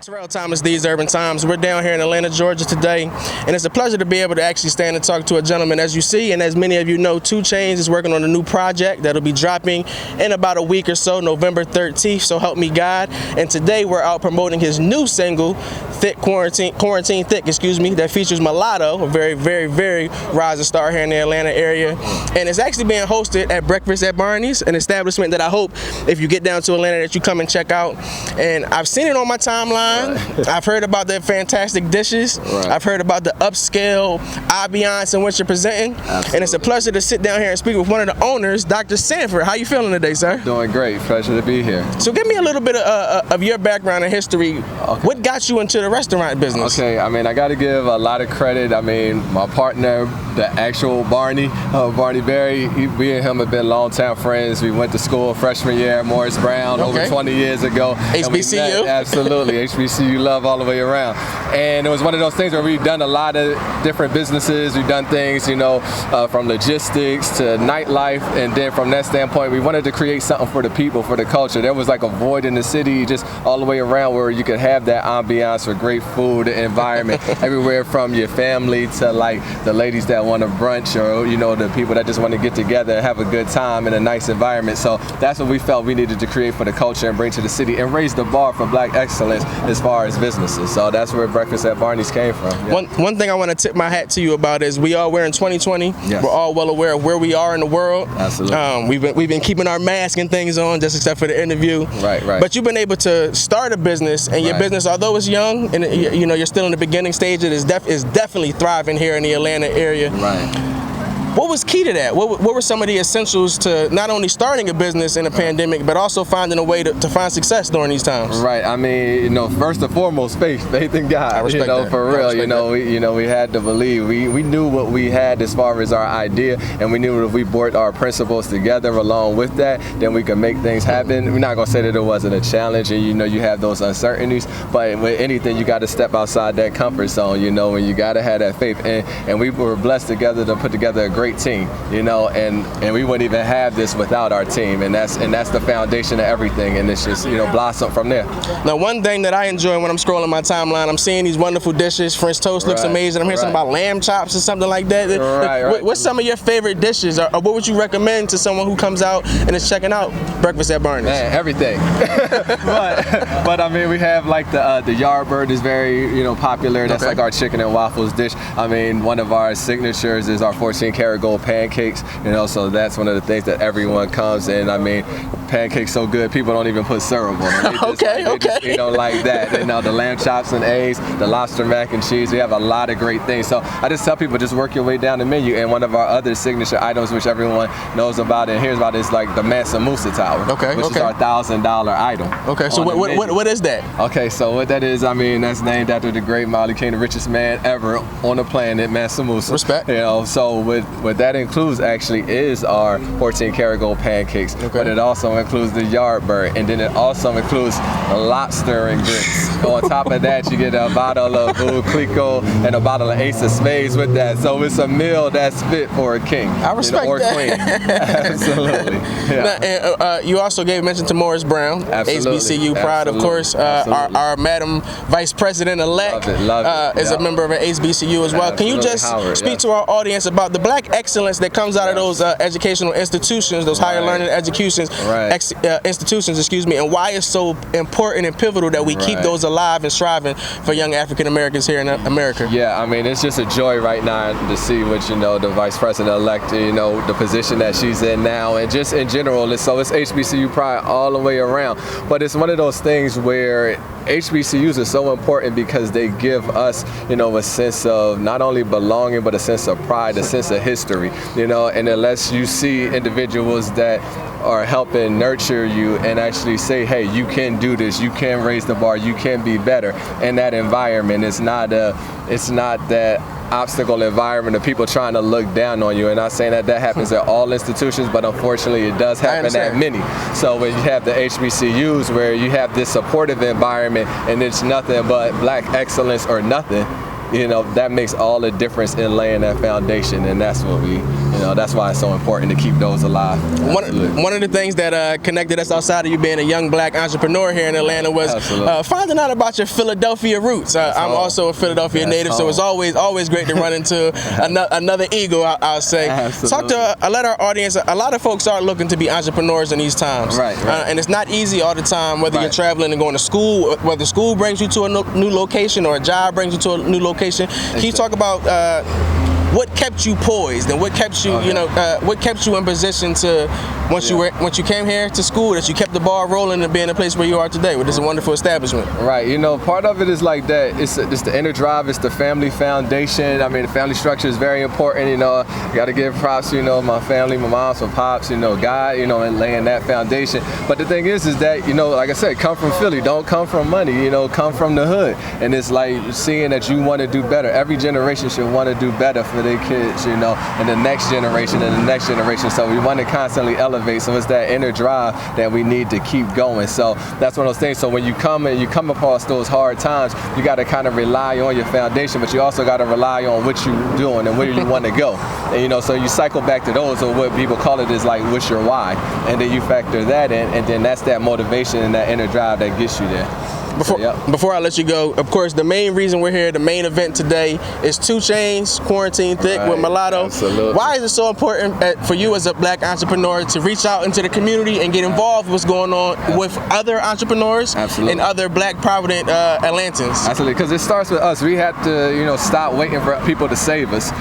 Terrell Thomas, These Urban Times. We're down here in Atlanta, Georgia today, and it's a pleasure to be able to actually stand and talk to a gentleman. As you see, and as many of you know, 2 Chainz is working on a new project that'll be dropping in about a week or so, November 13th, so help me God. And today we're out promoting his new single, Quarantine Thick, that features Mulatto, a very rising star here in the Atlanta area. And it's actually being hosted at Breakfast at Barney's, an establishment that I hope, if you get down to Atlanta, that you come and check out. And I've seen it on my timeline. Right. I've heard about their fantastic dishes. Right. I've heard about the upscale ambiance in which you're presenting. Absolutely. And it's a pleasure to sit down here and speak with one of the owners, Dr. Sanford. How you feeling today, sir? Doing great. Pleasure to be here. So give me a little bit of your background and history. Okay. What got you into the restaurant business? Okay, I got to give a lot of credit. My partner, the actual Barney Berry, we and him have been longtime friends. We went to school freshman year at Morris Brown over 20 years ago. HBCU? Absolutely. HBCU love all the way around. And it was one of those things where we've done a lot of different businesses. We've done things, from logistics to nightlife. And then from that standpoint, we wanted to create something for the people, for the culture. There was like a void in the city just all the way around where you could have that ambiance for great food environment. Everywhere from your family to like the ladies that want to brunch or, the people that just want to get together and have a good time in a nice environment. So that's what we felt we needed to create for the culture and bring to the city and raise the bar for Black excellence as far as businesses. So that's where Breakfast at Barney's came from. Yeah. One thing I want to tip my hat to you about is we're in 2020. Yes. We're all well aware of where we are in the worworld. Absolutely. We've been keeping our mask and things on, just except for the interview. Right. But you've been able to start a business, and your business, although it's young and you're still in the beginning stage, it is definitely thriving here in the Atlanta area. Right. What was key to that? What were some of the essentials to not only starting a business in a pandemic, but also finding a way to find success during these times? Right. First and foremost, faith in God. I respect that. For real. We had to believe. We knew what we had as far as our idea, and we knew that if we brought our principles together along with that, then we could make things happen. We're not gonna say that it wasn't a challenge, and you have those uncertainties, but with anything, you got to step outside that comfort zone. And you got to have that faith. And we were blessed together to put together a great team, and we wouldn't even have this without our team, and that's the foundation of everything, and it's just blossom from there. Now, one thing that I enjoy when I'm scrolling my timeline, I'm seeing these wonderful dishes. French toast looks amazing. I'm hearing something about lamb chops or something like that. Right. What's some of your favorite dishes, or what would you recommend to someone who comes out and is checking out Breakfast at Barney's? Man, everything. but we have like the Yardbird is very popular. That's like our chicken and waffles dish. One of our signatures is our 14-karat gold pancakes, so that's one of the things that everyone comes in. Pancakes so good, people don't even put syrup on them. They don't like that. The lamb chops and eggs, the lobster mac and cheese, we have a lot of great things. So I just tell people, just work your way down the menu. And one of our other signature items, which everyone knows about and hears about, is like the Mansa Musa Tower, which is our $1,000 item. Okay, so what is that? Okay, so what that is, that's named after the great Marley King, the richest man ever on the planet, Mansa Musa. Respect. So what that includes actually is our 14-karat gold pancakes, but it also includes the Yardbird, and then it also includes lobster and grits. On top of that, you get a bottle of Oud Clicquot and a bottle of Ace of Spades with that. So it's a meal that's fit for a king. I respect or that. Queen. Absolutely. Yeah. Now, and, you also gave mention to Morris Brown, HBCU pride, of course. Our Madam Vice President-elect is a member of an HBCU as well. Can you just speak to our audience about the Black excellence that comes out of those educational institutions, those higher learning institutions, and why it's so important and pivotal that we keep those alive and striving for young African Americans here in America? Yeah, it's just a joy right now to see what the Vice President-elect, the position that she's in now, and just in general. It's HBCU pride all the way around. But it's one of those things where HBCUs are so important because they give us, a sense of not only belonging, but a sense of pride, a sense of history, and unless you see individuals that are helping nurture you and actually say, hey, you can do this, you can raise the bar, you can be better in that environment. It's not that obstacle environment of people trying to look down on you. And not saying that happens at all institutions, but unfortunately it does happen at many. So when you have the HBCUs where you have this supportive environment and it's nothing but Black excellence or nothing, that makes all the difference in laying that foundation, and that's what we That's why it's so important to keep those alive. One of the things that connected us outside of you being a young black entrepreneur here in Atlanta was finding out about your Philadelphia roots. I'm also a Philadelphia native, so it's always great to run into another eagle, I'll say. Absolutely. Let our audience, a lot of folks are looking to be entrepreneurs in these times. Right. And it's not easy all the time, whether you're traveling and going to school, whether school brings you to a new location or a job brings you to a new location. Can you talk about what kept you poised and what kept you, what kept you in position to once you came here to school, that you kept the ball rolling and be in the place where you are today, which is a wonderful establishment. Right. Part of it is like that. It's the inner drive. It's the family foundation. I mean, the family structure is very important. Got to give props to my family, my moms, my pops. God. And laying that foundation. But the thing is that like I said, come from Philly. Don't come from money. Come from the hood. And it's like seeing that you want to do better. Every generation should want to do better for their kids, and the next generation and the next generation. So we want to constantly elevate. So it's that inner drive that we need to keep going. So that's one of those things. So when you come across those hard times, you got to kind of rely on your foundation, but you also got to rely on what you're doing and where you want to go. And so you cycle back to those, or what people call it is like, what's your why? And then you factor that in, and then that's that motivation and that inner drive that gets you there. Before I let you go, of course, the main reason we're here, the main event today, is 2 Chainz, Quarantine Thick with Mulatto. Absolutely. Why is it so important for you as a black entrepreneur to reach out into the community and get involved with what's going on with other entrepreneurs and other black provident Atlantans? Absolutely, because it starts with us. We have to, stop waiting for people to save us.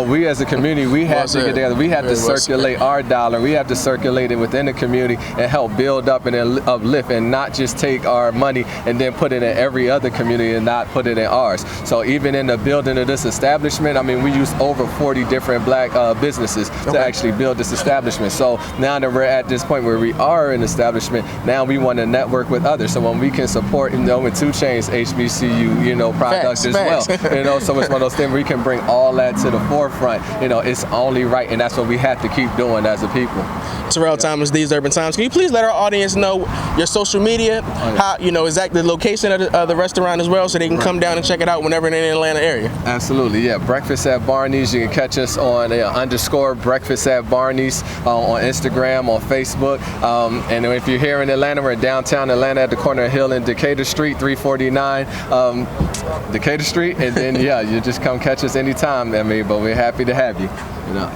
We as a community, we have to get together. We have to circulate our dollar. We have to circulate it within the community and help build up and uplift, and not just take our money and then put it in every other community and not put it in ours. So even in the building of this establishment, I mean, we used over 40 different black businesses to actually build this establishment. So now that we're at this point where we are an establishment, now we want to network with others. So when we can support, with 2 Chainz, HBCU, products as well. So it's one of those things where we can bring all that to the forefront. It's only right, and that's what we have to keep doing as a people. Terrell Thomas, These Urban Times. Can you please let our audience know your social media, how, exactly the location of the restaurant as well, so they can come down and check it out whenever they're in the Atlanta area? Absolutely, yeah. Breakfast at Barney's. You can catch us on _Breakfast at Barney's on Instagram, on Facebook. And if you're here in Atlanta, we're in downtown Atlanta at the corner of Hill and Decatur Street, 349 Decatur Street. And then, you just come catch us anytime. But we're happy to have you.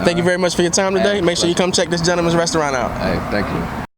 Thank you very much for your time today. Make sure you come check this gentleman's restaurant out. Hey, thank you.